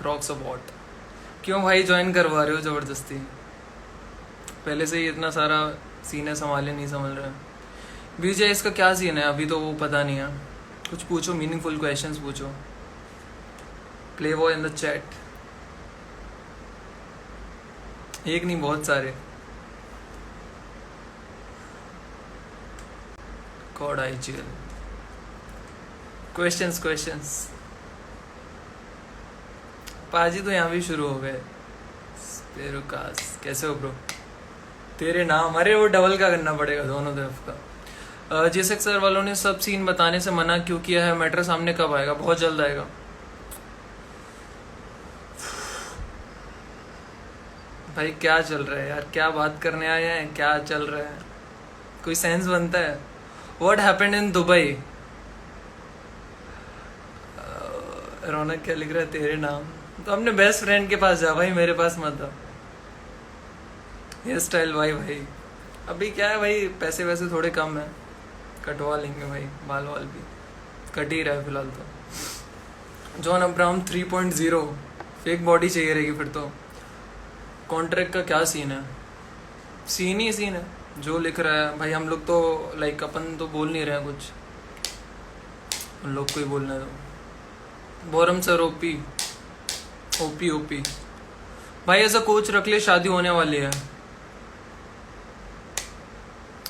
Rocks about. क्यों भाई join करवा रहे हो ज़बरदस्ती? पहले से ही इतना सारा सीन है, संभाले नहीं समझ रहे हैं। विजय इसका क्या सीन है अभी तो वो पता नहीं है। कुछ पूछो, मीनिंगफुल क्वेश्चंस पूछो। प्ले वो इन द चैट। एक नहीं बहुत सारे। Code IGL. क्वेश्चंस पाजी तो यहाँ भी शुरू हो गए। स्पेरुकास कैसे हो ब्रो? तेरे नाम, अरे वो डबल का करना पड़ेगा दोनों तरफ का। जेसेक सर वालों ने सब सीन बताने से मना क्यों किया है? मैटर सामने कब आएगा? बहुत जल्द आएगा। भाई क्या चल रहा है यार? क्या बात करने आए हैं? क्या चल रहा है? कोई सेंस बनता है? What happened in Dubai? Raunak क्या लिख रहा है? तेरे नाम। तो अपने बेस्ट फ्रेंड के पास जा भाई, मेरे पास मत आ। हेयर स्टाइल भाई अभी क्या है भाई, पैसे वैसे थोड़े कम है, कटवा लेंगे भाई। बाल वाल भी कट ही रहा है फिलहाल तो। जॉन अब्राहम 3.0 फेक बॉडी चाहिए रहेगी फिर तो। कॉन्ट्रैक्ट का क्या सीन है? सीन ही सीन है जो लिख रहा है भाई। हम लोग तो लाइक अपन तो बोल नहीं रहे हैं कुछ, उन लोग को ही बोलना है। तो बोरम सर ओपी भाई ऐसा कोच रख ले, शादी होने वाली है,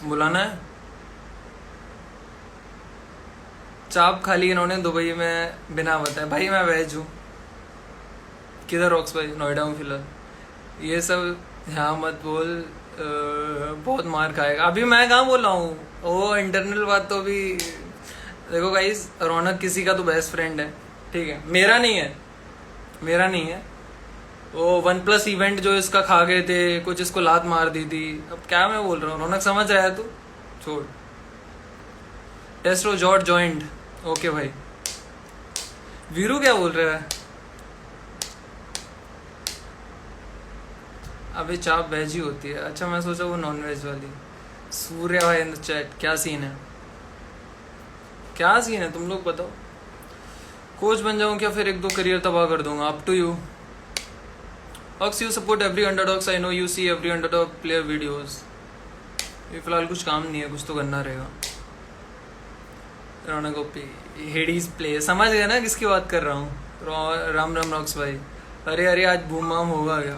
बुलाना है। चाप खाली इन्होंने दुबई में बिना बताए। भाई मैं वेज हूँ। किधर रॉक्स भाई? नोएडा हूँ फिलहाल। ये सब यहाँ मत बोल, बहुत मार खाएगा। अभी मैं कहाँ बोला हूँ? वो इंटरनल बात तो अभी देखो गाइस। रौनक किसी का तो बेस्ट फ्रेंड है, ठीक है, मेरा नहीं है। वो OnePlus इवेंट जो इसका खा गए थे, कुछ इसको लात मार दी थी। अब क्या मैं बोल रहा हूँ? रौनक समझ रहा है तू? छोड़। Testo George joint. ओके भाई। वीरू क्या बोल रहा है? अभी चाप वेज ही होती है। अच्छा मैं सोचा वो नॉन वेज वाली। सूर्य भाई इन द चैट। क्या सीन है तुम लोग बताओ। कोच बन जाऊं क्या फिर? 1-2 करियर तबाह कर दूंगा। Up to you. Ox, you support every underdogs. I know you see every underdog player videos. ये फिलहाल कुछ काम नहीं है, कुछ तो करना रहेगा। रौनक ओपी हेडीज प्ले। समझ गया ना किसकी बात कर रहा हूँ? राम रॉक्स भाई। अरे आज बूम माम होगा क्या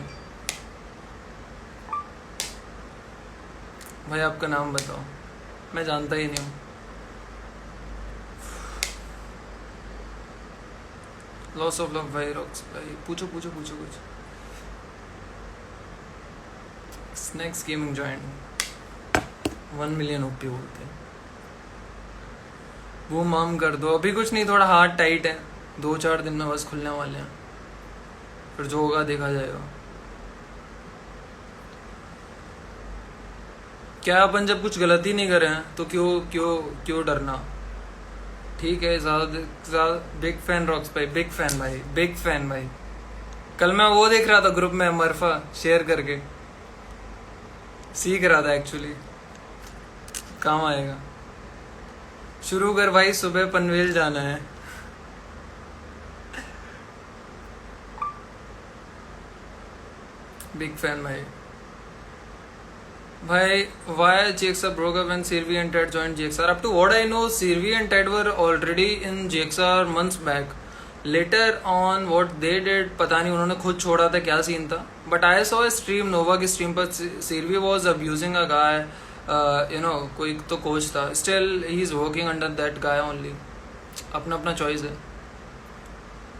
भाई? आपका नाम बताओ, मैं जानता ही नहीं हूँ। लॉस ऑफ लव भाई। रॉक्स भाई पूछो कुछ। Snacks gaming joint 1 million OP बोलते हैं। वो माम कर दो। अभी कुछ नहीं, थोड़ा हाथ टाइट है। 2-4 दिन में बस खुलने वाले हैं, फिर जो होगा देखा जाएगा। क्या अपन जब कुछ गलती नहीं करे हैं तो क्यों डरना? ठीक है। ज़्यादा बिग फैन रॉक्स भाई। बिग फैन भाई। कल मैं वो देख रहा था ग्रुप में, मरफा शेयर करके सीख रहा था एक्चुअली। काम आएगा। शुरू कर भाई, सुबह पनवेल जाना है। बिग फैन भाई why JXR broke up when Sirvi and Ted joined JXR? Up to what I know, Sirvi and Ted were already in JXR months back. Later on what they did पता नहीं, उन्होंने खुद छोड़ा था, क्या scene था। But I saw a stream, नोवा की stream पर Sirvi was abusing a guy, कोई तो कोच था। Still he is working under that guy only. अपना चॉइस है।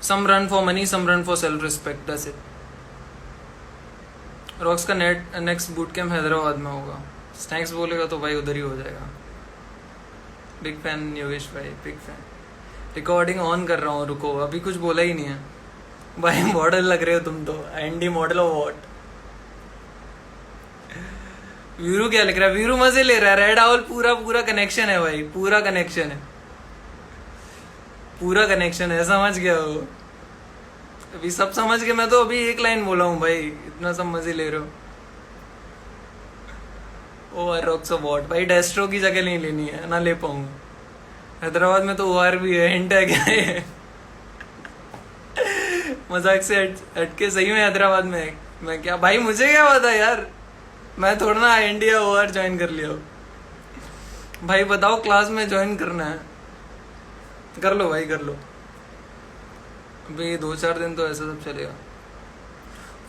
Some run for money, some run for self respect, that's it. Rocks का next boot camp Hyderabad में होगा। Snacks बोलेगा तो भाई उधर ही हो जाएगा। बिग फैन योगेश भाई, बिग फैन। रिकॉर्डिंग ऑन कर रहा हूँ, रुको। अभी कुछ बोला ही नहीं है भाई। मॉडल लग रहे हो तुम तो। Andy model of what? Veeru क्या लिख रहा है? वीरू मजे ले रहा है। रेड आउल पूरा कनेक्शन है भाई, पूरा कनेक्शन है। समझ गया वो अभी सब समझ के। मैं तो अभी एक लाइन बोला हूँ भाई, इतना सब मजे ले रहे हो। ओ रॉक्स ऑफ वॉट भाई। डेस्ट्रो की जगह नहीं लेनी है ना, ले पाऊंगा। हैदराबाद में तो OR भी है। हिंट है क्या है? मजाक से हटके सही में हैदराबाद में है। मैं क्या भाई, मुझे क्या पता यार, मैं थोड़ा ना इंडिया ओआर ज्वाइन कर लिया हूँ। भाई बताओ क्लास में ज्वाइन करना है, कर लो भाई कर लो। अभी 2-4 दिन तो ऐसा सब चलेगा।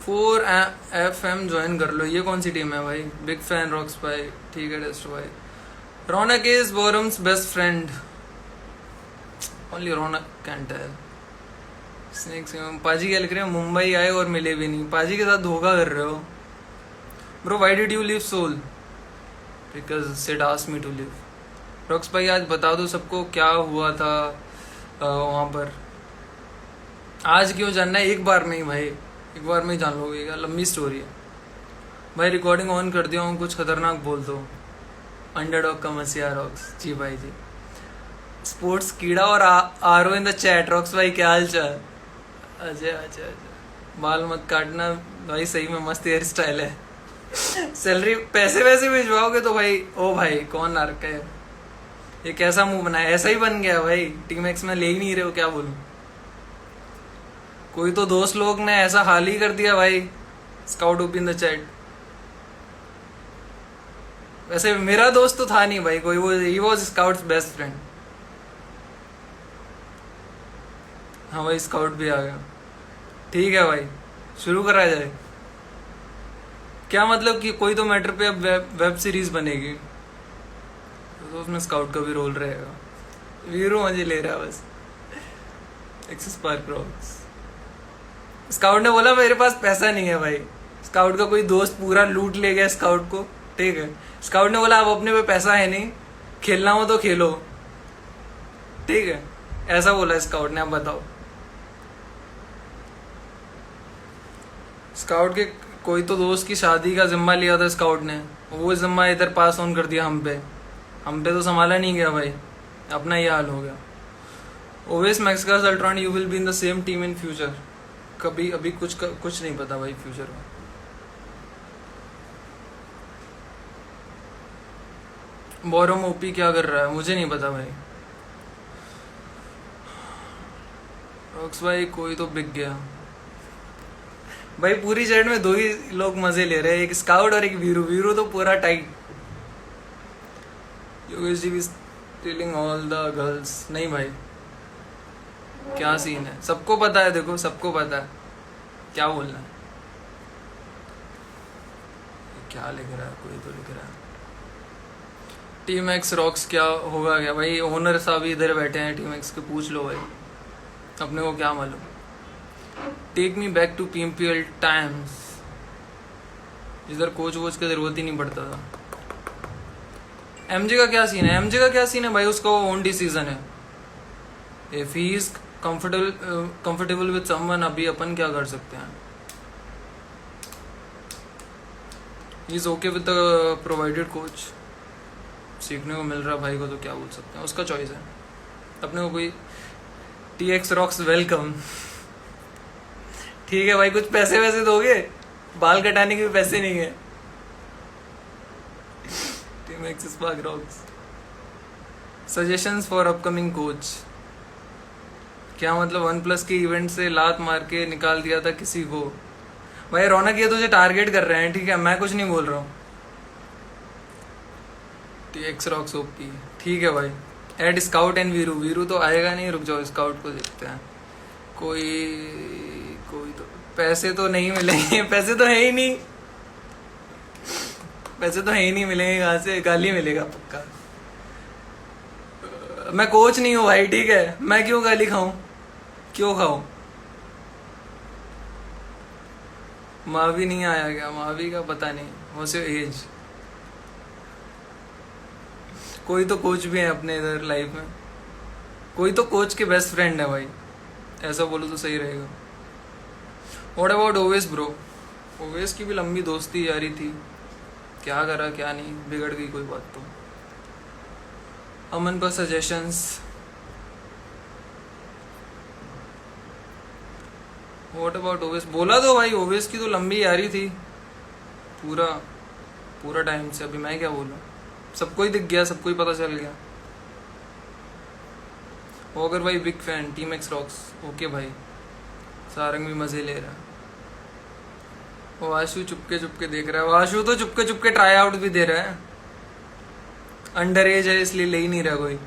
4FM ज्वाइन कर लो। ये कौन सी टीम है भाई? बिग फैन रॉक्स भाई, ठीक है टेस्ट भाई। Raunak is Borum's best friend, only Raunak can tell. Snax paaji क्या लिख रहे हैं? मुंबई आए और मिले भी नहीं। पाजी के साथ धोखा कर रहे हो bro. Why did you leave Soul? Because Sid asked me to leave. Rocks भाई आज बता दो सबको क्या हुआ था वहाँ पर। आज क्यों जानना है? एक बार नहीं भाई, एक बार में जान लोगे, क्या लंबी स्टोरी है भाई। रिकॉर्डिंग ऑन कर दिया हूँ, कुछ खतरनाक बोल दो। अंडरडॉग का मसीहा रॉक्स जी भाई जी। स्पोर्ट्स कीड़ा और आरो इन द चैट। रॉक्स भाई क्या हाल चाल? अजय अजय अजय, बाल मत काटना भाई, सही में मस्त हेयर स्टाइल है। सैलरी पैसे वैसे भिजवाओगे तो भाई। ओ भाई कौन आ रखा है? ये कैसा मुंह बनाया? ऐसा ही बन गया भाई। टीम एक्स में ले ही नहीं रहे हो, क्या बोलूं। कोई तो दोस्त लोग ने ऐसा हाल ही कर दिया भाई। Scout open the chat. वैसे मेरा दोस्त तो था नहीं भाई कोई, वो he was scouts best friend. हाँ भाई स्काउट भी आ गया। ठीक है भाई शुरू करा जाए। क्या मतलब कि कोई तो मैटर पे अब वेब सीरीज बनेगी तो उसमें स्काउट का भी रोल रहेगा। वीरू मजे ले रहा है बस। Axis park rocks. स्काउट ने बोला मेरे पास पैसा नहीं है भाई। स्काउट का कोई दोस्त पूरा लूट ले गया स्काउट को, ठीक है। स्काउट ने बोला अब अपने पे पैसा है नहीं, खेलना हो तो खेलो, ठीक है। ऐसा बोला स्काउट ने। अब बताओ स्काउट के कोई तो दोस्त की शादी का जिम्मा लिया था स्काउट ने, वो जिम्मा इधर पास ऑन कर दिया हम पे तो संभाला नहीं गया भाई। अपना ये हाल हो गया। Owais Maxkas Ultron you will be in the same team in future. कभी अभी कुछ नहीं पता भाई फ्यूचर में। बोरम ओपी क्या कर रहा है मुझे नहीं पता भाई। रॉक्स भाई कोई तो बिक गया भाई। पूरी चैट में 2 ही लोग मजे ले रहे हैं, एक स्काउट और एक वीरू। वीरू तो पूरा टाइट। योगेश जी भी स्टीलिंग ऑल द गर्ल्स। नहीं भाई क्या सीन है? सबको पता है, देखो सबको पता है क्या बोलना है। क्या लिख रहा है? कोई तो लिख रहा है टीम एक्स रॉक्स क्या होगा क्या भाई? ओनर साहब इधर बैठे हैं टीम एक्स के, पूछ लो भाई, अपने को क्या मालूम। Take me back to PMPL times, इधर कोच वोच की जरूरत ही नहीं पड़ता था। MJ का क्या सीन है? MJ का क्या सीन है भाई? उसका ओन डिसीजन है। If he is comfortable with someone, अभी अपन क्या कर सकते हैं। He is okay with the provided coach. सीखने को मिल रहा भाई को तो क्या बोल सकते हैं, उसका चॉइस है। अपने को कोई TX रॉक्स वेलकम। ठीक है भाई कुछ पैसे वैसे दोगे? बाल कटाने के भी पैसे नहीं है। Team axis park rocks. Suggestions for upcoming coach. क्या मतलब? OnePlus के इवेंट से लात मार के निकाल दिया था किसी को। भाई रौनक ये तुझे टारगेट कर रहे हैं, ठीक है, मैं कुछ नहीं बोल रहा हूँ। TX रॉक्स ओपी, ठीक है भाई। Add Scout and Viru. Viru तो आएगा नहीं, रुक जाओ स्काउट को देखते हैं। कोई तो पैसे तो नहीं मिलेंगे। पैसे तो है ही नहीं, पैसे तो है ही नहीं, मिलेंगे कहाँ से? गाली मिलेगा पक्का। मैं कोच नहीं हूँ भाई, ठीक है, मैं क्यों गाली खाऊं? क्यों खाऊं? मावी नहीं आया क्या? मावी का पता नहीं, वो से एज। कोई तो कोच भी है अपने इधर लाइफ में, कोई तो कोच के बेस्ट फ्रेंड है भाई, ऐसा बोलो तो सही रहेगा। What about Owais bro? Owais की भी लंबी दोस्ती यारी थी, क्या करा क्या नहीं, बिगड़ गई कोई बात तो। अमन पर सजेशंस। What about Owais? बोला तो भाई ओवेस की तो लंबी यारी थी पूरा टाइम से। अभी मैं क्या बोलूं, सबको ही दिख गया, सबको ही पता चल गया। वॉकर भाई big fan, team x rocks. Okay भाई, सारंग भी मजे ले रहा है। वाशु चुपके चुपके देख रहा है। वाशु तो चुपके चुपके ट्राई आउट भी दे रहा है। अंडर एज है इसलिए ले ही नहीं रहा कोई।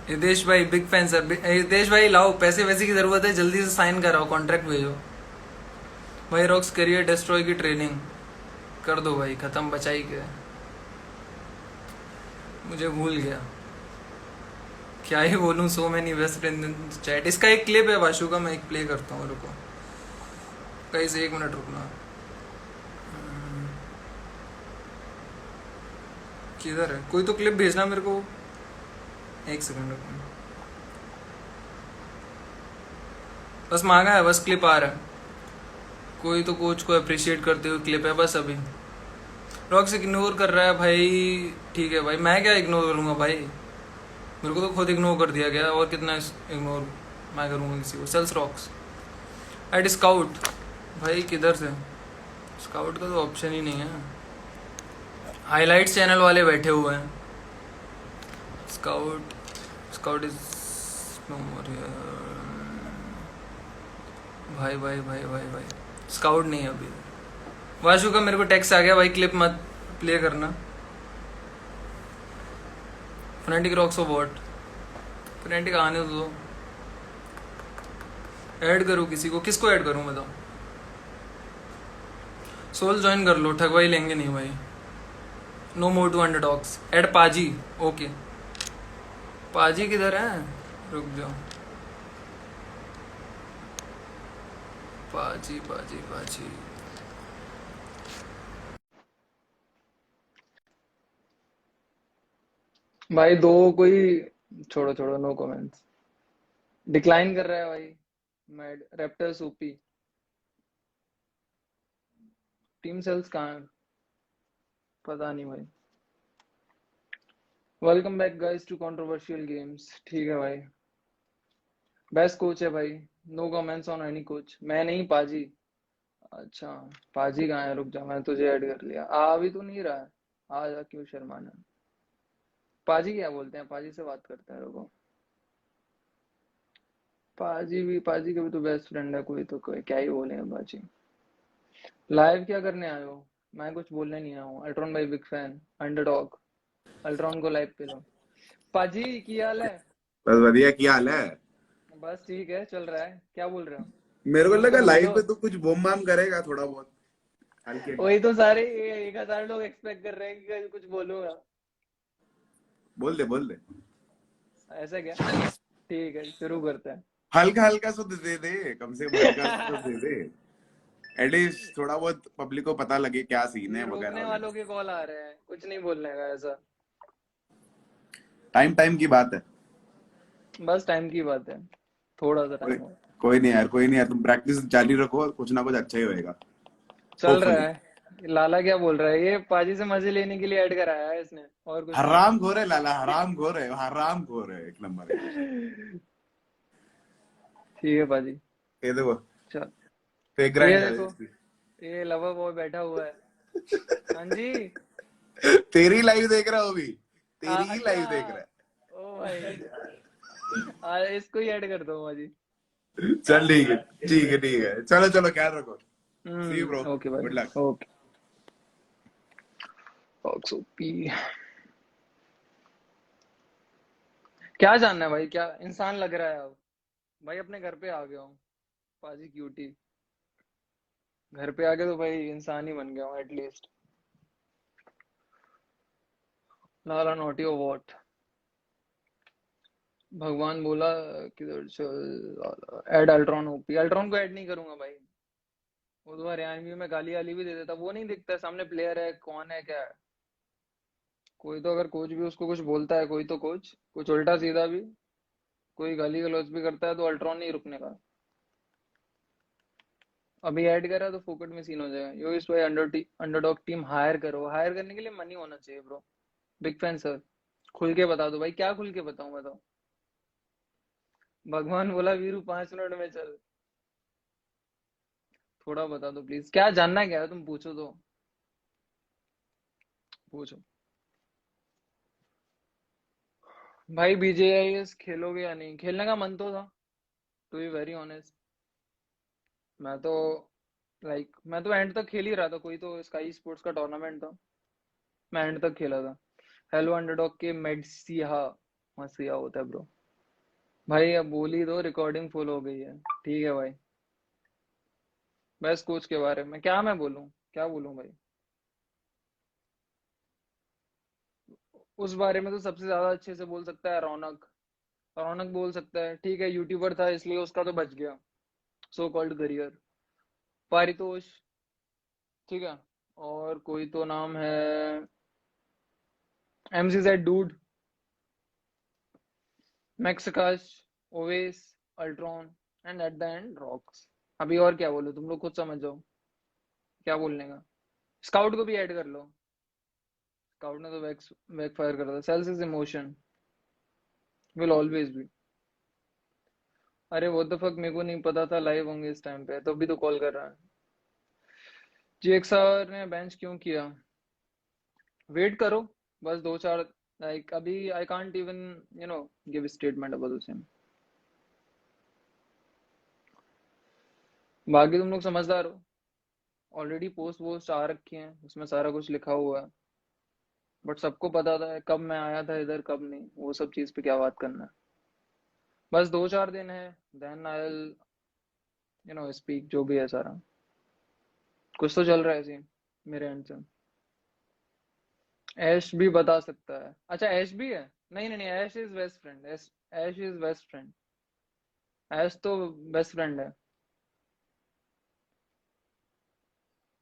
हितेश भाई बिग फैन सर। हितेश भाई लाओ, पैसे वैसे की जरूरत है, जल्दी से साइन कराओ, कॉन्ट्रैक्ट भेजो भाई। रॉक्स करियर डेस्ट्रॉय की ट्रेनिंग कर दो भाई, खत्म, बचाई के। मुझे भूल गया क्या ही बोलूं। So many best friend in chat. इसका एक क्लिप है वाशु का, मैं एक प्ले करता हूँ, रुको कहीं से 1 मिनट रुकना। किधर है? कोई तो क्लिप भेजना मेरे को। 1 सेकंड रुकना, बस मांगा है, बस क्लिप आ रहा है। कोई तो कोच को अप्रिशिएट करते हुए क्लिप है बस अभी। रॉक्स इग्नोर कर रहा है भाई। ठीक है भाई, मैं क्या इग्नोर करूंगा भाई, मेरे को तो खुद इग्नोर कर दिया गया, और कितना इग्नोर मैं करूंगा किसी को। Soul's Rocks at Scout. भाई किधर से? स्काउट का तो ऑप्शन ही नहीं है। हाईलाइट्स चैनल वाले बैठे हुए हैं। Scout, Scout is no more here. भाई भाई भाई भाई भाई, स्काउट नहीं है अभी। वाशु का मेरे को टेक्स्ट आ गया भाई, क्लिप मत प्ले करना। Frantic rocks of what? Frantic आने दो। ऐड करूँ किसी को? किसको ऐड करूँ बताओ? सोल ज्वाइन कर लो, ठगवाई लेंगे नहीं भाई। No more to underdogs. Add Paaji. Okay, Paaji किधर है? रुक जाओ। पाजी पाजी पाजी। भाई दो कोई, छोड़ो छोड़ो, नो कमेंट्स। डिक्लाइन कर रहा है भाई। Mad raptors OP. Team sales कहाँ है? पता नहीं भाई। Welcome back guys to controversial games. ठीक है भाई। बेस्ट कोच है भाई। No comments on any coach. मैं नहीं, पाजी। अच्छा, पाजी कहाँ है? रुक जा, मैं तुझे ऐड कर लिया। आ भी तो नहीं रहा है। आ जा, क्यों शर्माना। पाजी क्या बोलते हैं? पाजी से बात करते हैं, रुको। पाजी का भी तो बेस्ट फ्रेंड है कोई, तो कोई क्या ही बोले पाजी। लाइव क्या करने आए हो? मैं कुछ बोलने नहीं आया हूँ। अल्ट्रॉन भाई बिग फैन। अंडरडॉग। अल्ट्रॉन को लाइव पे लो। पाजी की हाल है? बस बढ़िया। क्या हाल है? बस ठीक है, चल रहा है। क्या बोल रहे हो? मेरे को कुछ लगा तो लाइव बोलो। पे तो कुछ बम बाम करेगा थोड़ा बहुत हल्के में। वही तो सारे 1,000 लोग एक्सपेक्ट कर रहे हैं कि कुछ बोलूंगा। बोल दे बोल दे। ऐसा क्या? ठीक है, शुरू करते हैं। हल्का हल्का सा तो दे दे, कम से कम हल्का सा तो दे दे। एटलीस्ट थोड़ा बहुत पब्लिक को पता लगे क्या सीन है ये वगैरह रोकने वालों वगैरह। के कॉल आ रहे हैं, कुछ नहीं बोलने का ऐसा। टाइम टाइम की बात है। बस टाइम की बात है, थोड़ा सा कोई टाइम हो। कोई नहीं यार, कोई नहीं यार, तुम प्रैक्टिस जारी रखो और कुछ ना कुछ अच्छा ही होएगा। चल रहा होपफुली। है। लाला क्या बोल रहा है? ये पाजी से मजे लेने के लिए ऐड कराया है इसने, और कुछ नहीं। हराम खोर है लाला, हराम खोर है, हराम खोर है एक नंबर का। ठीक है पाजी। ये देखो, चल। फेक ये ग्राइंड है देखो, इसकी। ये लवर बॉय बैठा हुआ है। हाँ जी। तेरी लाइव देख रहा हूँ अभी। तेरी ही अच्छा। लाइव देख रहा ओ भाई, इसको ही ऐड कर दो पाजी। है। चल ठीक है ठीक है ठीक है, चलो चलो, ख्याल रखो। सी यू ब्रो। ओके भाई। Good luck. ओके। ओपी। क्या जानना है भाई? क्या इंसान लग रहा है अब? भाई अपने घर पे आ गया हूँ। पाजी क्यूटी। घर पे आके तो भाई इंसान ही बन गया हूँ एटलीस्ट। लाला नोटी ओ वॉट? भगवान बोला किधर चल। Add Ultron OP. अल्ट्रॉन को ऐड नहीं करूंगा भाई। वो तो हरियाणवी में गाली वाली भी दे देता, वो नहीं दिखता सामने प्लेयर है कौन है क्या है। कोई तो अगर कोच भी उसको कुछ बोलता है, कोई तो कोच कुछ उल्टा सीधा भी, कोई गाली गलौज भी करता है, तो अल्ट्रॉन नहीं रुकने का। अभी ऐड करा तो फोकट में सीन हो जाएगा। यो इस भाई अंडरडॉग टीम हायर करो। हायर करने के लिए मनी होना चाहिए ब्रो। Big fan sir. खुल के बता दो भाई, क्या खुल के बताऊं बताओ? भगवान बोला वीरू 5 मिनट में चल। थोड़ा बता दो प्लीज, क्या जानना क्या है? तुम पूछो तो, पूछो। भाई बीजेआईएस खेलोगे या नहीं? खेलने का मन तो था, टू बी वेरी ऑनेस्ट। मैं तो मैं तो एंड तक खेल ही रहा था, कोई तो स्काई स्पोर्ट्स का टूर्नामेंट था, मैं एंड तक खेला था। हेलो अंडरडॉग के मेडसिया, मसिया होता है ब्रो। भाई अब बोल ही दो, रिकॉर्डिंग फुल हो गई है। ठीक है भाई। बेस्ट कोच के बारे में क्या मैं बोलूं, क्या बोलूं भाई? उस बारे में तो सबसे ज्यादा अच्छे से बोल सकता है रौनक। रौनक बोल सकता है, ठीक है यूट्यूबर था इसलिए उसका तो बच गया सो कॉल्ड करियर। पारितोष, ठीक है। और कोई तो नाम है, MCZ dude, Maxikas, Owais, Ultron, and at the end rocks. अभी और क्या बोलूं, तुम लोग खुद समझ जाओ क्या बोलने का। स्काउट को भी ऐड कर लो, स्काउट ने तो बैक फायर कर दिया। Soul's is emotion, will always be. अरे वो तो फक, मेरे को नहीं पता था लाइव होंगे इस टाइम पे, तो भी तो कॉल कर रहा है। जीएक्सआर ने बेंच क्यों किया? वेट करो, बस दो चार, अभी I can't even give statement about the same. बाकी तुम लोग समझदार हो, ऑलरेडी पोस्ट वोस्ट आ रखी हैं, उसमें सारा कुछ लिखा हुआ है। बट सबको पता था कब मैं आया था इधर कब नहीं, वो सब चीज पे क्या बात करना है। बस दो चार दिन है, देन आई विल स्पीक जो भी है सारा। कुछ तो चल रहा है सीन मेरे एंड से। ऐश भी बता सकता है। अच्छा ऐश भी है? नहीं नहीं नहीं, Ash is best friend, Ash, Ash is best friend. Ash तो बेस्ट फ्रेंड है।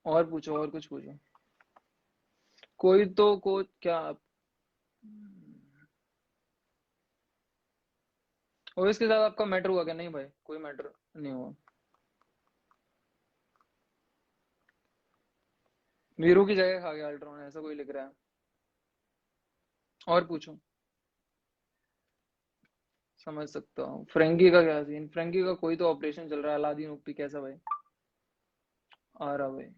और पूछो, और कुछ पूछो। कोई तो कोच क्या? और इसके साथ आपका मैटर हुआ क्या? नहीं भाई, कोई मैटर नहीं हुआ। वीरू की जगह खा गया अल्ट्रॉन, ऐसा कोई लिख रहा है। और पूछो। समझ सकता हूँ। फ्रेंकी का क्या सीन? फ्रेंकी का कोई तो ऑपरेशन चल रहा है। अलादीन ओपी कैसा भाई? आ रहा भाई।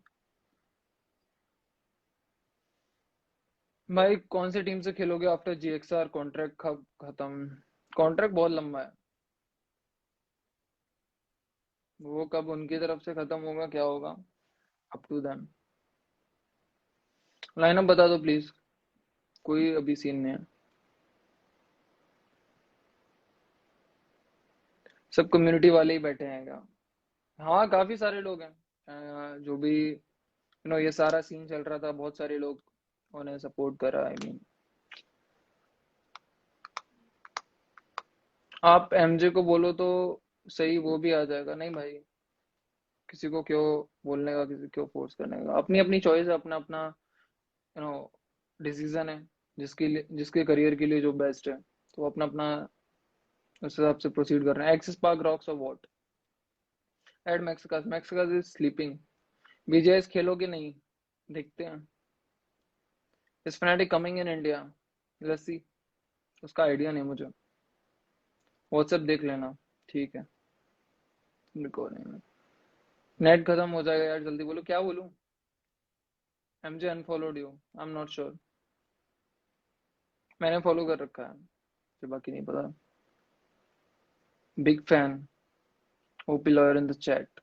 भाई कौन सी टीम से खेलोगे आफ्टर जीएक्सआर कॉन्ट्रैक्ट कब खत्म? कॉन्ट्रैक्ट बहुत लंबा है, वो कब उनकी तरफ से खत्म होगा क्या होगा, अप टू देम। लाइनअप बता दो प्लीज, कोई अभी सीन नहीं है। सब कम्युनिटी वाले ही बैठे हैं क्या? हाँ काफी सारे लोग हैं। जो भी ये सारा सीन चल रहा था, बहुत सारे लोग उन्हें सपोर्ट करा। आई मीन आप एमजे को बोलो तो सही, वो भी आ जाएगा। नहीं भाई, किसी को क्यों बोलने का, किसी क्यों फोर्स करने का? अपनी अपनी चॉइस है, अपना अपना डिसीजन है। जिसके लिए, जिसके करियर के लिए जो बेस्ट है, तो वो अपना अपना उस हिसाब से प्रोसीड कर रहे हैं। एक्सिस पार्क रॉक्स और what? Ed Maxikas, Maxikas is sleeping. BJS खेलोगे नहीं? देखते हैं। Is fanatic coming in India? Let's see, उसका आइडिया नहीं मुझे। व्हाट्सएप देख लेना, ठीक है। रिकॉर्डिंग। नेट खत्म हो जाएगा यार, जल्दी बोलो क्या बोलूं। MJ unfollowed you, I am not sure. मैंने फॉलो कर रखा है, तो बाकी नहीं पता। Big fan, OP lawyer in the chat.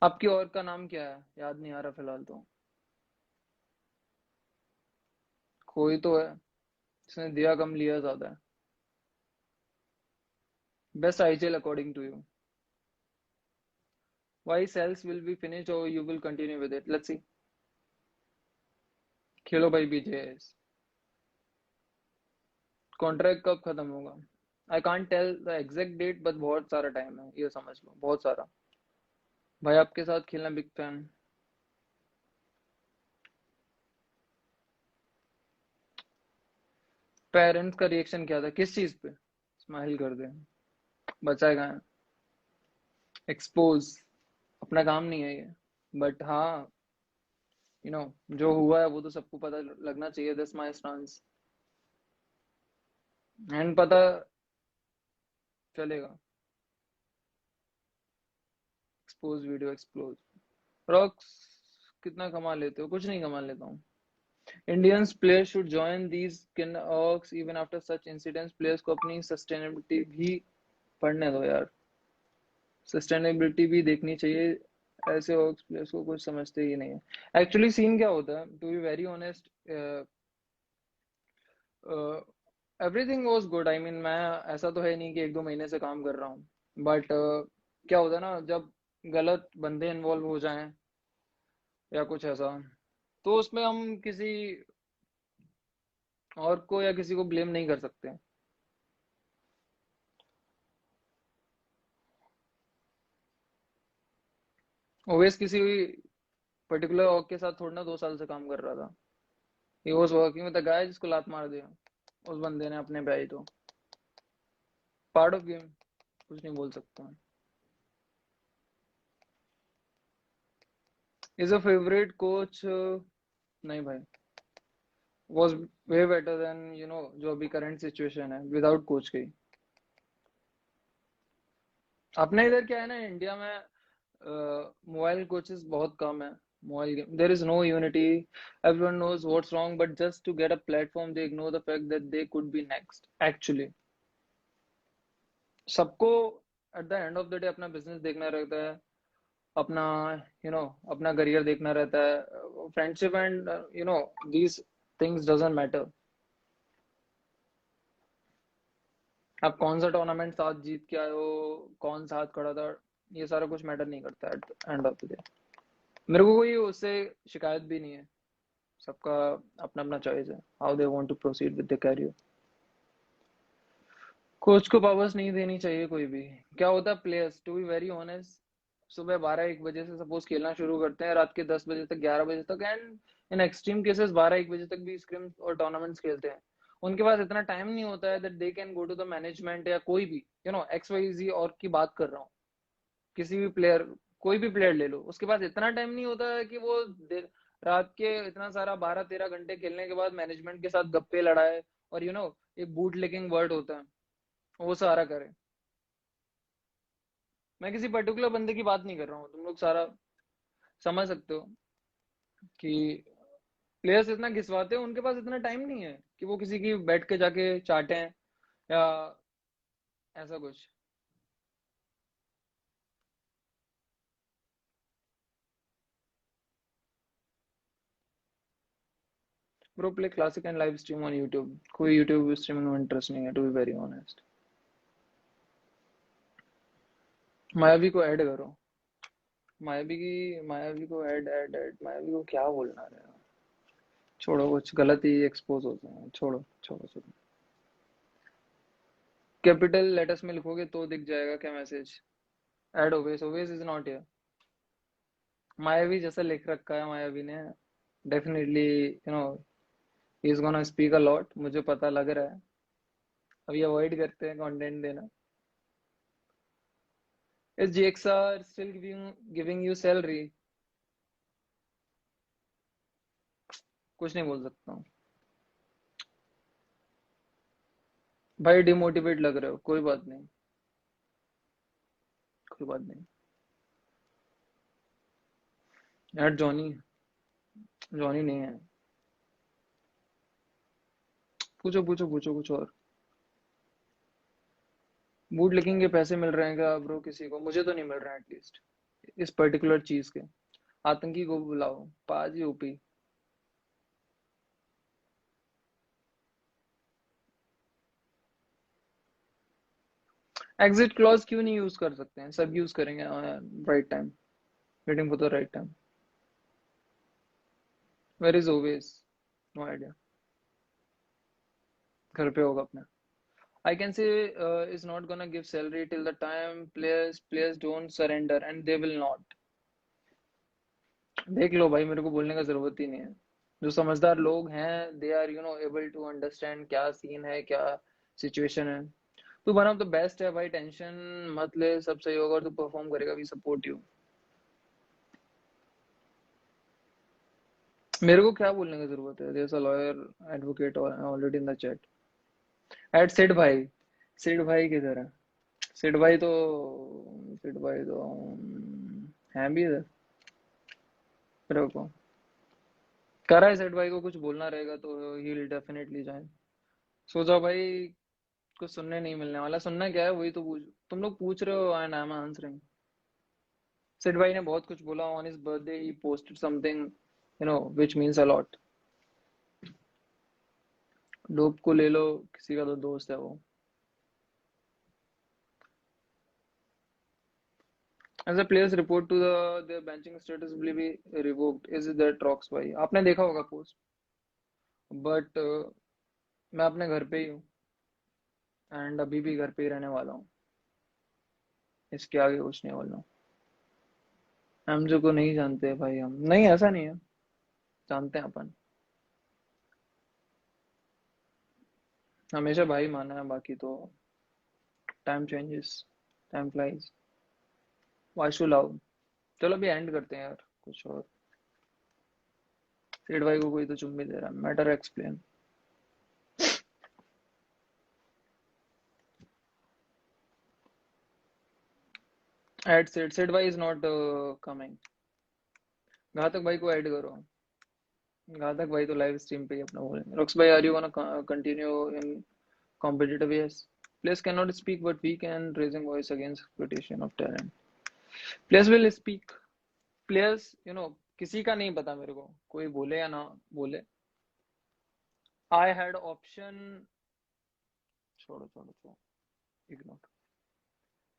आपकी और का नाम क्या है? याद नहीं आ रहा फिलहाल तो। कोई तो है जिसने दिया कम लिया ज्यादा है। Best IGL according to you? Why sales will be finished और you will continue with it? Let's see. खेलो भाई बीजेएस। कॉन्ट्रैक्ट कब खत्म होगा? I can't tell the exact date, but बहुत सारा टाइम है, ये समझ लो बहुत सारा। भाई आपके साथ खेलना बिग फैन। पेरेंट्स का रिएक्शन क्या था, किस चीज पे? स्माइल कर दे, बचाएगा। एक्सपोज, अपना काम नहीं है ये, बट हाँ जो हुआ है वो तो सबको पता लगना चाहिए। दिस माय स्टांस, एंड पता चलेगा। Expose video एक्सप्लोज। रॉक्स कितना कमा लेते हो? कुछ नहीं कमा लेता हूँ। Indians players should join these kind of orgs even after such incidents. Players को अपनी sustainability भी पढ़ने दो यार, सस्टेनेबिलिटी भी देखनी चाहिए। ऐसे वर्क प्लेस को कुछ समझते ही नहीं है। एक्चुअली सीन क्या होता है, to be very honest, everything was good. I mean मैं, ऐसा तो है नहीं कि 1-2 महीने से काम कर रहा हूँ, बट क्या होता है ना, जब गलत बंदे इन्वॉल्व हो जाएं या कुछ ऐसा, तो उसमें हम किसी और को या किसी को ब्लेम नहीं कर सकते। ओवेस किसी पर्टिकुलर ऑर्ग के साथ थोड़ा ना 2 साल से काम कर रहा था। He was working with the guy जिसको लात मार दिया उस बंदे ने अपने भाई। तो पार्ट ऑफ गेम, कुछ नहीं बोल सकता। Is a favourite coach? नहीं भाई, वाज वे बेटर देन जो अभी करंट सिचुएशन है विदाउट कोच के। अपने इधर क्या है ना, इंडिया में मोबाइल कोचेस बहुत कम है। Mobile game, there is no unity. Everyone knows what's wrong, but just to get a platform they ignore the fact that they could be next. Actually सबको at the end of the day अपना business देखना रहता है, अपना अपना career देखना रहता है। Friendship and these things doesn't matter. आप कौन सा टूर्नामेंट साथ जीत के आए हो, कौन साथ खड़ा था, ये सारा कुछ मैटर नहीं करता at end of the day. मेरे को कोई उससे शिकायत भी नहीं है। सबका अपना अपना चॉइस है, how they want to proceed with the career. Coach को पावर्स नहीं देनी चाहिए कोई भी। क्या होता है, players to be very honest, सुबह 12-1 बजे से सपोज खेलना शुरू करते हैं, रात के 10 बजे तक, 11 बजे तक, एंड इन एक्सट्रीम केसेस 12-1 बजे तक भी स्क्रिम और टूर्नामेंट्स खेलते हैं। उनके पास इतना टाइम नहीं होता है that they can go to the management या कोई भी एक्स वाई जी और की बात कर रहा हूँ। किसी भी प्लेयर, कोई भी प्लेयर ले लो, उसके पास इतना टाइम नहीं होता है कि वो रात के इतना सारा 12-13 घंटे खेलने के बाद मैनेजमेंट के साथ गप्पे लड़ाए और एक बूट लेकिंग वर्ड होता है, वो सारा करे। मैं किसी पर्टिकुलर बंदे की बात नहीं कर रहा हूँ, तुम लोग सारा समझ सकते हो कि प्लेयर्स इतना घिसवाते हैं, उनके पास इतना टाइम नहीं है कि वो किसी की बैठ के जाके चाटें या ऐसा कुछ। Bro play classic and live stream on YouTube. कोई यूट्यूब स्ट्रीमिंग में इंटरेस्ट नहीं है टू बी वेरी ऑनेस्ट। मायावी को ऐड करो। मायावी को ऐड मायावी को क्या बोलना है। छोड़ो, कुछ गलत ही एक्सपोज होते हैं, छोड़ो छोड़ो छोड़ो। कैपिटल लेटर्स में लिखोगे तो दिख जाएगा क्या message? Add Owais, Owais is not here. मायावी जैसा लिख रखा है मायावी ने, definitely he is gonna speak a lot, मुझे पता लग रहा है। अभी अवॉइड करते हैं कंटेंट देना। Is GXR still giving you salary? कुछ नहीं बोल सकता हूँ भाई, डिमोटिवेट लग रहे हो, कोई बात नहीं, कोई बात नहीं। यार जॉनी, जॉनी नहीं है। पूछो पूछो पूछो कुछ और। बूट लिखिंग के पैसे मिल रहे हैं क्या ब्रो किसी को? मुझे तो नहीं मिल रहे हैं एटलीस्ट इस पर्टिकुलर चीज के। आतंकी को बुलाओ, पाजी ओपी। एग्जिट क्लॉज क्यों नहीं यूज कर सकते हैं? सब यूज करेंगे। Right time, waiting for the right time. Where is Owais? No idea, घर पे होगा अपने। I can say is not gonna give salary till the time players don't surrender and they will not. देख लो भाई, मेरे को बोलने का जरूरत ही नहीं है। जो समझदार लोग हैं they are able to understand क्या सीन है, क्या सिचुएशन है। तू वन ऑफ द बेस्ट है भाई, टेंशन मत ले, सब सही होगा और तू परफॉर्म करेगा। We support you. मेरे को क्या बोलने की जरूरत है? There is a lawyer advocate already in the chat. At Sid भाई। सिड भाई किधर है? सिड भाई तो, सिड भाई तो हैं भी इधर। रुको, करा है सेठ भाई को कुछ बोलना रहेगा तो ही विल डेफिनेटली ज्वाइन। सोचा भाई कुछ सुनने नहीं मिलने वाला, सुनना क्या है वही तो पूछ, तुम लोग पूछ रहे हो एंड आई एम आंसरिंग। सेठ भाई ने बहुत कुछ बोला, on his birthday he posted something you know which means a lot. Dope को ले लो, किसी का तो दोस्त है वो। As a players report to their benching status will be revoked, is that rocks भाई? आपने देखा होगा पोस्ट, बट मैं अपने घर पे ही हूँ एंड अभी भी घर पे ही रहने वाला हूँ, इसके आगे कुछ नहीं बोलना। हम जो को नहीं जानते भाई, हम नहीं, ऐसा नहीं है, जानते हैं अपन, हमेशा भाई माना है, बाकी तो time changes, time flies, Vashu love. चलो अभी एंड करते हैं यार, कुछ और। सेठ भाई को कोई तो चुम्बी दे रहा है, मैटर एक्सप्लेन। एड सेठ भाई इज नॉट कमिंग। घातक भाई को ऐड करो। घातक भाई तो लाइव स्ट्रीम पे ही अपना बोलेंगे। रुक्स भाई, are you gonna continue in competitive? Yes. Players cannot speak, but we can raising voice against exploitation of talent. Players will speak. Players, किसी का नहीं पता मेरे को, कोई बोले या ना बोले। I had option, छोड़ो छोड़ो छोड़ो, इग्नोर।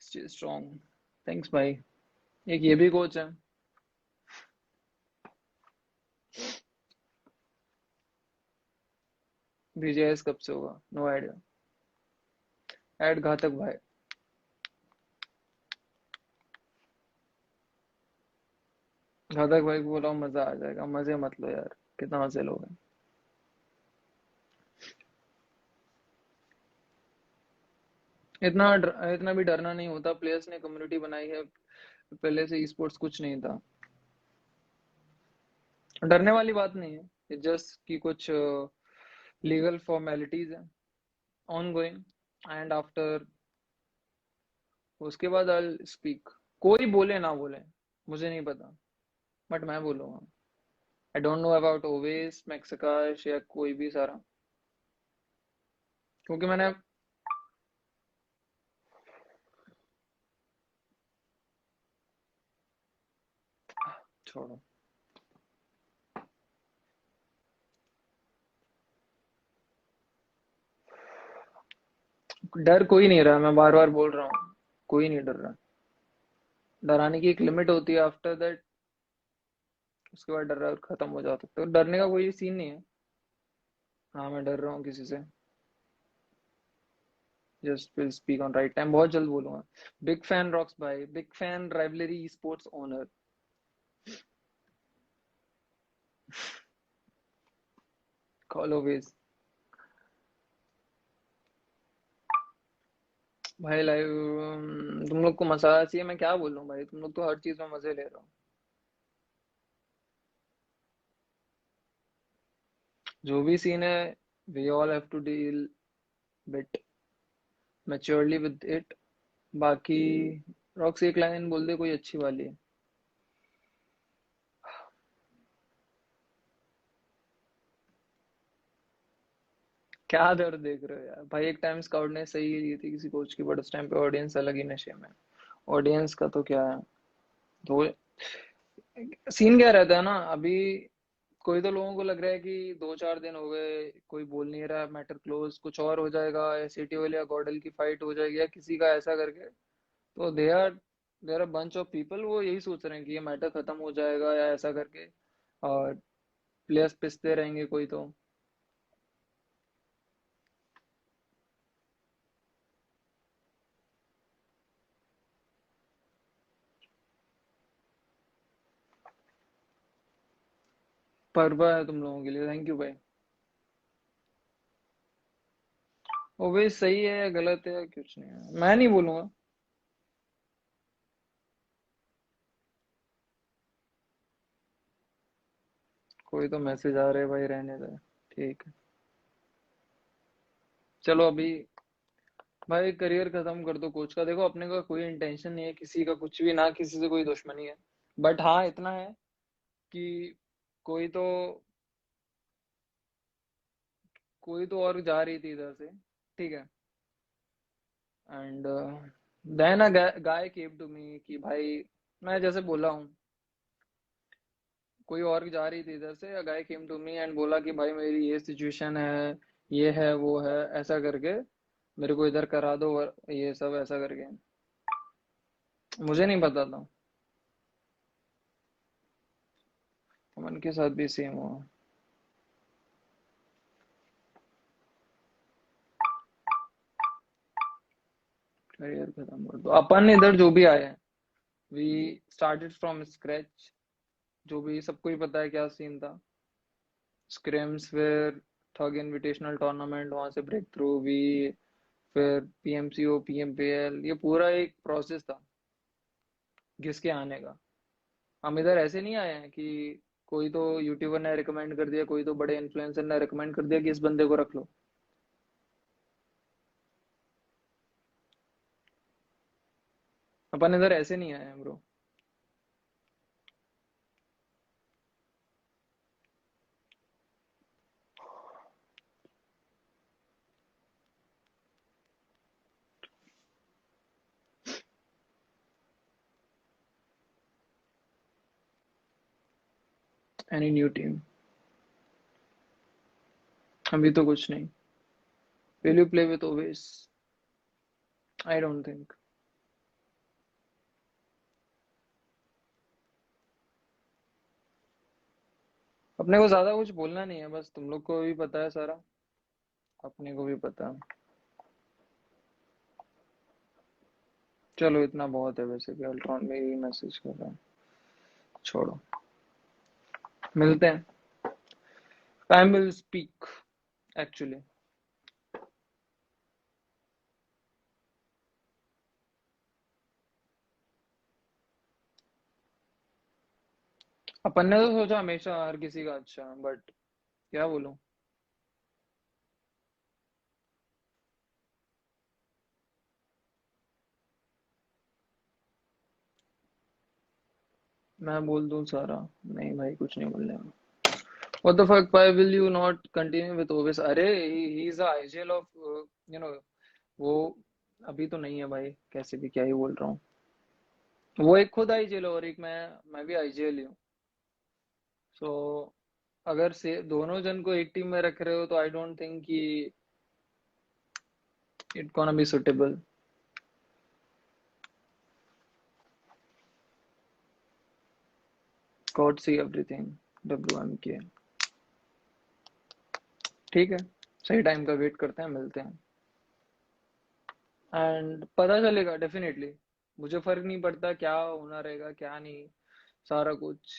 Stay strong. Thanks भाई। एक ये भी कोच है। बीजेएस कब से होगा? No idea. ऐड घातक भाई। घातक भाई को बोला मजा आ जाएगा, मजे मत लो यार, कितना मजे लोगे। इतना भी डरना नहीं होता, प्लेयर्स ने कम्युनिटी बनाई है, पहले से ई स्पोर्ट्स कुछ नहीं था, डरने वाली बात नहीं है, जस्ट कि कुछ लीगल फॉर्मेलिटीज है ऑन गोइंग, एंड आफ्टर उसके बाद आई स्पीक। कोई बोले ना बोले मुझे नहीं पता, बट मैं बोलूंगा। I don't know about Owais Maxikash या कोई भी सारा, क्योंकि मैंने, छोड़ो, डर कोई नहीं रहा, मैं बार बार बोल रहा हूँ, कोई नहीं डर रहा। डराने की एक लिमिट होती है, आफ्टर दैट उसके बाद डर खत्म हो जाता है, तो डरने का कोई सीन नहीं है। हाँ मैं डर रहा हूँ किसी से, just will speak on right time, बहुत जल्द बोलूंगा। बिग फैन रॉक्स भाई, big fan rivalry sports owner. Call always. भाई लाइव, तुम लोग को मजा चाहिए, मैं क्या बोलूं भाई, तुम लोग तो हर चीज में मजे ले रहे हो। जो भी सीन है, we all have to deal bit maturely with it. बाकी रॉक्स एक लाइन बोल दे कोई अच्छी वाली। क्या दर्द देख रहे हो यार भाई, एक टाइम स्काउट ने सही की थी किसी कोच की, बट उस टाइम पे ऑडियंस अलग ही नशे में। ऑडियंस का तो क्या है, तो सीन क्या रहता है ना अभी, कोई तो लोगों को लग रहा है कि 2-4 दिन हो गए कोई बोल नहीं रहा, मैटर क्लोज, कुछ और हो जाएगा, या सिटी वाले या गॉडल की फाइट हो जाएगी या किसी का ऐसा करके, तो they are bunch of people, वो यही सोच रहे हैं कि ये मैटर खत्म हो जाएगा या ऐसा करके, और प्लेयर्स पिसते रहेंगे कोई तो। पर्वा है तुम लोगों के लिए, थैंक यू भाई। वो भी सही है या गलत है, कुछ नहीं है, मैं नहीं बोलूंगा। कोई तो मैसेज आ रहे हैं भाई, रहने दे, ठीक है। चलो अभी भाई करियर खत्म कर दो कोच का, देखो अपने का कोई इंटेंशन नहीं है किसी का कुछ भी, ना किसी से कोई दुश्मनी है, बट हाँ इतना है कि कोई तो कोई तो और जा रही थी इधर से, ठीक है, and then a guy came to me कि भाई, मैं जैसे बोला हूँ, कोई और जा रही थी इधर से, अ guy came to me and बोला कि भाई मेरी ये सिचुएशन है, ये है वो है, ऐसा करके मेरे को इधर करा दो, और ये सब ऐसा करके। मुझे नहीं पता था। अमन के साथ भी सेम हुआ। करियर खत्म कर दो, अपन इधर जो भी आए हैं, वी स्टार्टेड फ्रॉम स्क्रैच। जो भी सबको ही पता है क्या सीन था। स्क्रिम्स, फिर थग इनविटेशनल टूर्नामेंट, वहां से ब्रेक थ्रू भी, फिर पीएमसीओ, पीएमपीएल, ये पूरा एक प्रोसेस था घिस के आने का। हम इधर ऐसे नहीं आए हैं कि कोई तो यूट्यूबर ने रिकमेंड कर दिया, कोई तो बड़े इन्फ्लुएंसर ने रिकमेंड कर दिया कि इस बंदे को रख लो। अपन इधर ऐसे नहीं आए हैं ब्रो। Any new team? अभी तो कुछ नहीं। Will you play with Owais? I don't think. अपने को ज्यादा कुछ बोलना नहीं है, बस तुम लोग को भी पता है सारा, अपने को भी पता है। चलो इतना बहुत है, वैसे भी अल्ट्रॉन में ही मैसेज कर रहा है। छोड़ो, मिलते हैं। Time will speak actually. अपन ने तो सोचा हमेशा हर किसी का अच्छा, बट क्या बोलूं। मैं बोल दूं सारा? नहीं भाई, कुछ नहीं बोलने में। What the fuck, why will you not continue with Ovis? अरे he is the IGL of you know, वो अभी तो नहीं है भाई, कैसे भी क्या ही बोल रहा हूँ। वो एक खुद आईजीएल है और एक मैं भी आईजीएल ही हूँ। सो अगर से दोनों जन को एक टीम में रख रहे हो तो आई डोंट थिंक कि it gonna be suitable. God see everything, WMK। ठीक है, सही टाइम का वेट करते हैं, मिलते हैं एंड पता चलेगा डेफिनेटली। मुझे फर्क नहीं पड़ता क्या होना रहेगा क्या नहीं, सारा कुछ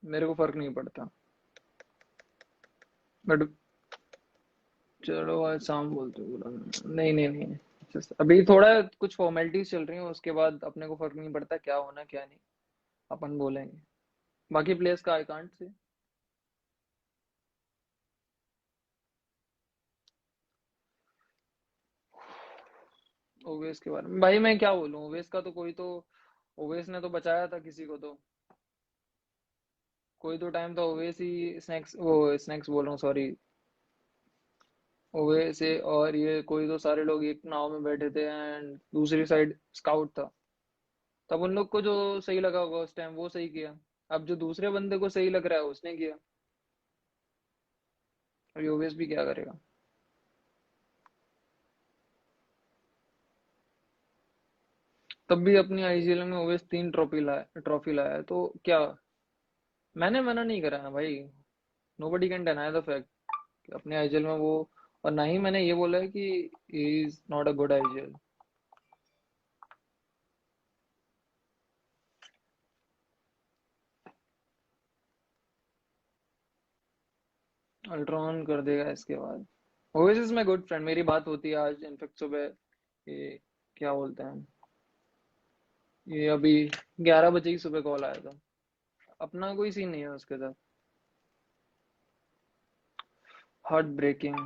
मेरे को फर्क नहीं पड़ता। बट चलो आज शाम बोलते हो बोला। नहीं नहीं नहीं, अभी थोड़ा कुछ फॉर्मेलिटीज चल रही हैं, उसके बाद अपने को फर्क नहीं पड़ता क्या होना क्या नहीं, अपन बोलेंगे। बाकी प्लेयर्स का आई कांट से। ओवेस के बारे में भाई मैं क्या बोलूं, ओवेस का तो कोई तो, ओवेस ने तो बचाया था किसी को तो। कोई तो टाइम था ओवेस ही स्नैक्स, वो स्नैक्स बोल रहा हूँ सॉरी, ओवेस से, और ये कोई तो सारे लोग एक नाव में बैठे थे एंड दूसरी साइड स्काउट था। तब उन लोग को जो सही लगा होगा उस टाइम वो सही किया। अब जो दूसरे बंदे को सही लग रहा है उसने किया। और ओवेस भी क्या करेगा। तब भी अपनी आईजीएल में ओवेस 3 ट्रॉफी लाया है, तो क्या। मैंने मना नहीं करा है भाई। Nobody can deny the fact कि अपने आईजीएल में वो, और ना ही मैंने ये बोला है कि he is not a good IGL. Ultron कर देगा इसके बाद। Owais is my good friend, मेरी बात होती है आज इनफेक्ट सुबह। ये क्या बोलते हैं, ये अभी 11 बजे ही सुबह कॉल आया था। अपना कोई सीन नहीं है उसके साथ। Heart breaking.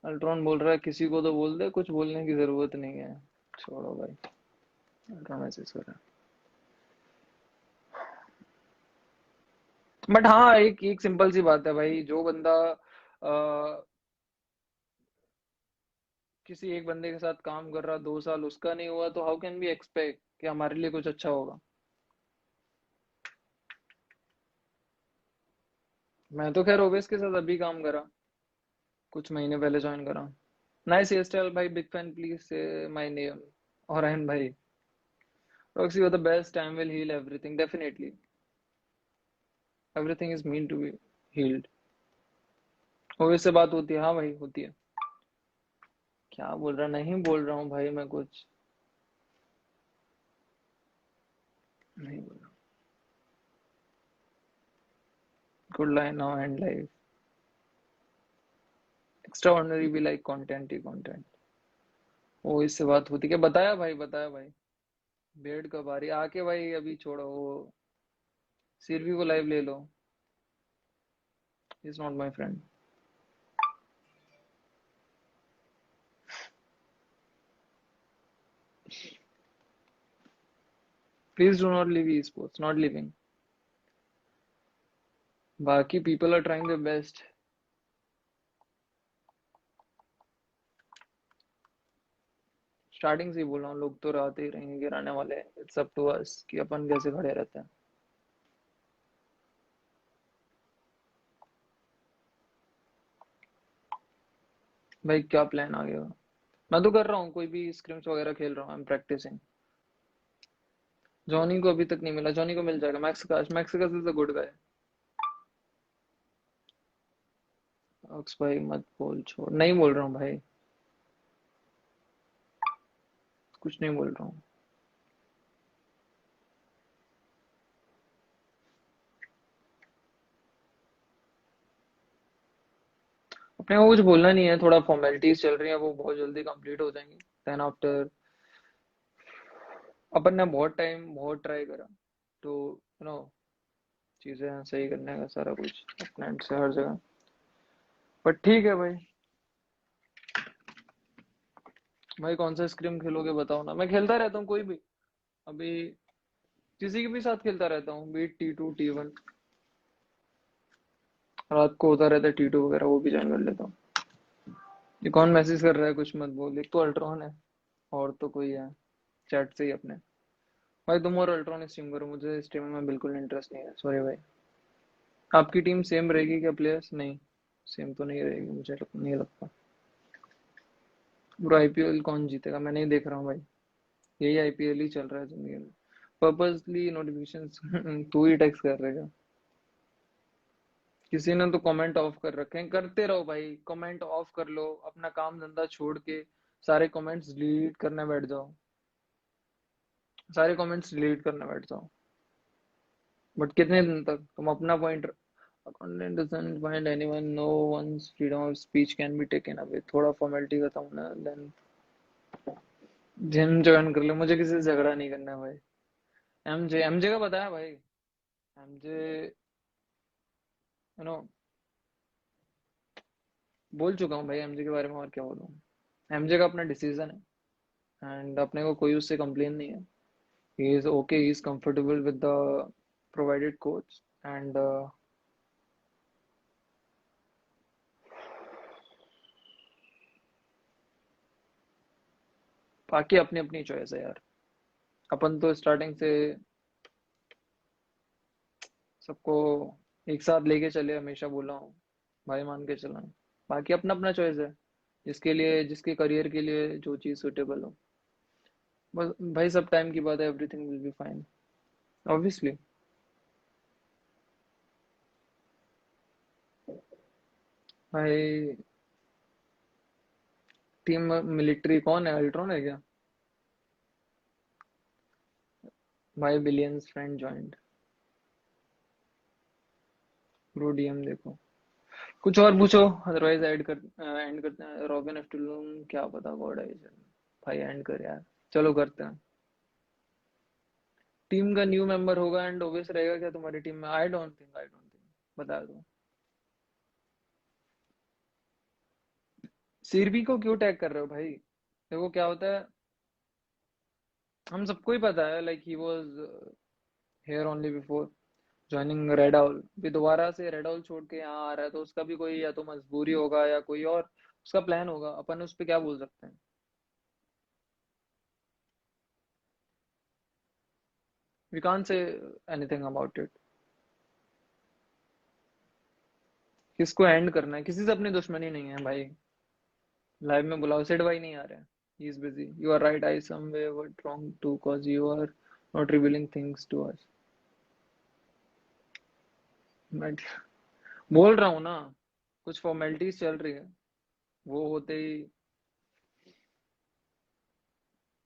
अल्ट्रॉन बोल रहा है किसी को तो बोल दे, कुछ बोलने की जरूरत नहीं है। छोड़ो भाई, अल्ट्रॉन मैसेज कर रहा है। बट हाँ, एक एक सिंपल सी बात है भाई, जो बंदा किसी एक बंदे के साथ काम कर रहा 2 साल, उसका नहीं हुआ तो हाउ कैन बी एक्सपेक्ट कि हमारे लिए कुछ अच्छा होगा। मैं तो खैर ओवेस के साथ अभी काम करा, कुछ महीने पहले ज्वाइन करा। नाइस हेयर स्टाइल भाई, big fan, please say my name. और भाई, Roxy you are the best, time will heal everything, definitely everything is mean to be healed. Owais से बात होती है, हाँ भाई होती है। क्या बोल रहा, नहीं बोल रहा हूँ भाई मैं कुछ, नहीं बोल रहा। Good line now and life, extra ordinary भी लाइक कंटेंट ही कंटेंट। वो इससे बात होती, क्या बताया भाई, बताया भाई। भेड़ कब आ रही आके भाई, अभी छोड़ो वो, सिरवी को लाइव ले लो, is not my friend. Please do not leave esports, not living. बाकी people are trying their best. Starting से ही बोल रहा हूँ, लोग तो आते ही रहेंगे, गिराने वाले हैं, इट्स अप टू अस कि अपन कैसे खड़े रहते हैं। भाई क्या प्लान आ गया, मैं तो कर रहा हूँ, कोई भी स्क्रिम्स वगैरह खेल रहा हूँ, आई एम प्रैक्टिसिंग। जॉनी को अभी तक नहीं मिला, जॉनी को मिल जाएगा। मैक्सिकस इज अ गुड गाय। अक्स भाई मत बोल, छोड़, नहीं बोल रहा हूँ भाई, कुछ नहीं बोल रहा हूँ। अपने को कुछ बोलना नहीं है, थोड़ा फॉर्मेलिटीज चल रही है, वो बहुत जल्दी कंप्लीट हो जाएंगी। देन आफ्टर, अपन ने बहुत टाइम बहुत ट्राई करा तो चीजें सही करने का, सारा कुछ अपने end से हर जगह। पर ठीक है भाई। भाई कौन सा स्क्रिम खेलोगे बताओ ना, मैं खेलता रहता हूँ कोई भी, अभी किसी के भी साथ खेलता रहता हूँ, बीट T2 T1, रात को होता रहता है T2 वगैरह, वो भी ज्वाइन कर लेता हूँ। ये कौन मैसेज कर रहा है, कुछ मत बोल, एक तो अल्ट्रॉन है और तो कोई है चैट से ही अपने। भाई तुम और अल्ट्रॉन स्ट्रीम करो, मुझे स्ट्रीमिंग में बिल्कुल इंटरेस्ट नहीं है, सॉरी भाई। आपकी टीम सेम रहेगी क्या प्लेयर्स, नहीं सेम तो नहीं रहेगी, मुझे नहीं लगता। पूरा आईपीएल कौन जीतेगा, मैं नहीं देख रहा हूँ भाई, यही आईपीएल ही चल रहा है जिंदगी में। पर्पसली नोटिफिकेशन तू ही टेक्स्ट कर रहेगा, किसी ने तो कमेंट ऑफ कर रखे हैं, करते रहो भाई, कमेंट ऑफ कर लो, अपना काम धंधा छोड़ के सारे कमेंट्स डिलीट करने बैठ जाओ, सारे कमेंट्स डिलीट करने बैठ जाओ। बट कितने दिन तक तुम अपना point, content doesn't bind anyone, no one's freedom of speech can be taken away, थोड़ा फॉर्मेलिटी खत्म होना, देन जिम ज्वाइन कर ले, मुझे किसी से झगड़ा नहीं करना है भाई। एमजे का बताया भाई, एमजे नो, बोल चुका हूँ भाई एमजे के बारे में, और क्या बोलूँ। एमजे का अपना डिसीजन है एंड अपने को कोई उससे कंप्लेन नहीं है। He is okay, he is comfortable with the provided coach and बाकी अपनी अपनी चॉइस है यार। अपन तो स्टार्टिंग से सबको एक साथ लेके चले, हमेशा बोला हूँ, भाई मान के चला। बाकी अपना अपना चॉइस है, जिसके लिए, जिसके करियर के लिए जो चीज सुटेबल हो। बस भाई सब टाइम की बात है, everything will be fine, obviously. भाई टीम मिलिट्री कौन है, अल्ट्रॉन है क्या? भाई billions friend joint, bro DM देखो। कुछ और पूछो, अदरवाइज एंड करते हैं। रॉबिन एफ्टरनून, क्या पता गॉड आई। भाई एंड कर यार, चलो करते हैं। टीम का न्यू मेंबर होगा एंड ओवेस रहेगा क्या तुम्हारी टीम में? आई डोंट थिंक बता दो। सिरबी को क्यों टैग कर रहे हो भाई? देखो क्या होता है, हम सबको ही पता है, like he was here only before, joining red owl, भी दोबारा से रेड आउल छोड़ के यहाँ आ रहा है तो उसका भी कोई या तो मजबूरी होगा या कोई और उसका प्लान होगा, अपन उस पे क्या बोल सकते हैं। We can't say anything about it. किसको एंड करना है, किसी से अपनी दुश्मनी नहीं है भाई। लाइव में बुलाओ, सेड भाई नहीं आ रहे हैं, he is busy. You are right, I someway what wrong too cause you are not revealing things to us. मैं बोल रहा हूँ ना, कुछ फॉर्मेलिटीज चल रही है, वो होते ही